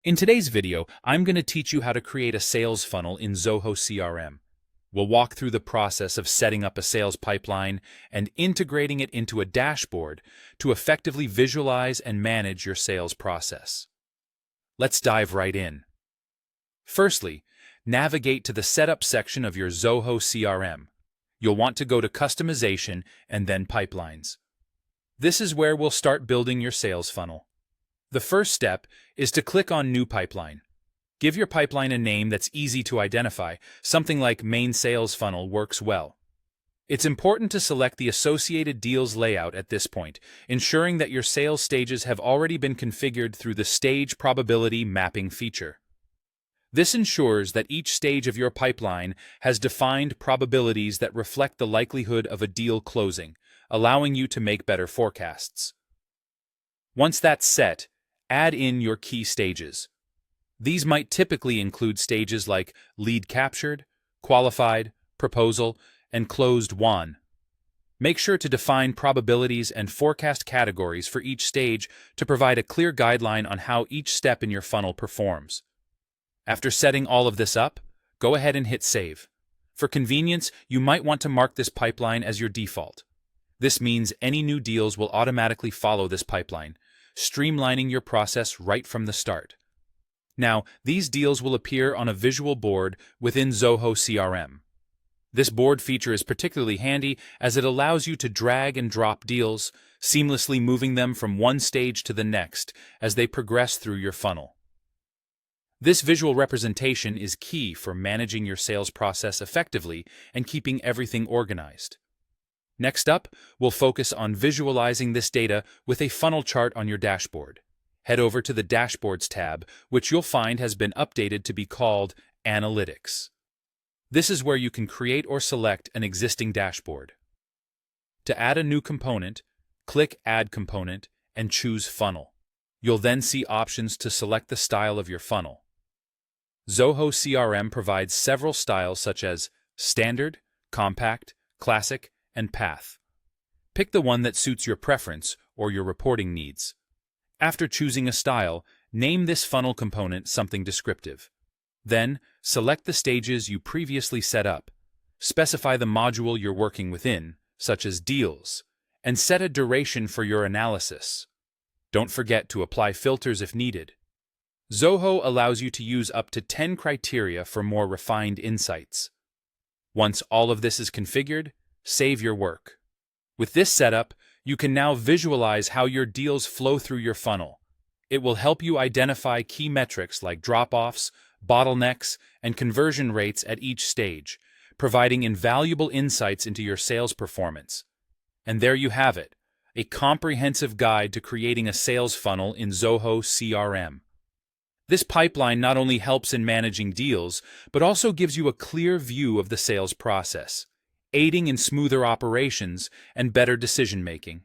In today's video, I'm going to teach you how to create a sales funnel in Zoho CRM. We'll walk through the process of setting up a sales pipeline and integrating it into a dashboard to effectively visualize and manage your sales process. Let's dive right in. Firstly, navigate to the Setup section of your Zoho CRM. You'll want to go to Customization and then Pipelines. This is where we'll start building your sales funnel. The first step is to click on New Pipeline. Give your pipeline a name that's easy to identify. Something like Main Sales Funnel works well. It's important to select the associated deals layout at this point, ensuring that your sales stages have already been configured through the Stage Probability Mapping feature. This ensures that each stage of your pipeline has defined probabilities that reflect the likelihood of a deal closing, allowing you to make better forecasts. Once that's set, add in your key stages. These might typically include stages like lead captured, qualified, proposal, and closed won. Make sure to define probabilities and forecast categories for each stage to provide a clear guideline on how each step in your funnel performs. After setting all of this up, go ahead and hit Save. For convenience, you might want to mark this pipeline as your default. This means any new deals will automatically follow this pipeline, streamlining your process right from the start. Now, these deals will appear on a visual board within Zoho CRM. This board feature is particularly handy as it allows you to drag and drop deals, seamlessly moving them from one stage to the next as they progress through your funnel. This visual representation is key for managing your sales process effectively and keeping everything organized. Next up, we'll focus on visualizing this data with a funnel chart on your dashboard. Head over to the Dashboards tab, which you'll find has been updated to be called Analytics. This is where you can create or select an existing dashboard. To add a new component, click Add Component and choose Funnel. You'll then see options to select the style of your funnel. Zoho CRM provides several styles such as Standard, Compact, Classic, and Path. Pick the one that suits your preference or your reporting needs. After choosing a style, name this funnel component something descriptive. Then, select the stages you previously set up. Specify the module you're working within, such as Deals, and set a duration for your analysis. Don't forget to apply filters if needed. Zoho allows you to use up to 10 criteria for more refined insights. Once all of this is configured, save your work. With this setup, you can now visualize how your deals flow through your funnel. It will help you identify key metrics like drop-offs, bottlenecks, and conversion rates at each stage, providing invaluable insights into your sales performance. And there you have it, a comprehensive guide to creating a sales funnel in Zoho CRM. This pipeline not only helps in managing deals, but also gives you a clear view of the sales process, aiding in smoother operations and better decision-making.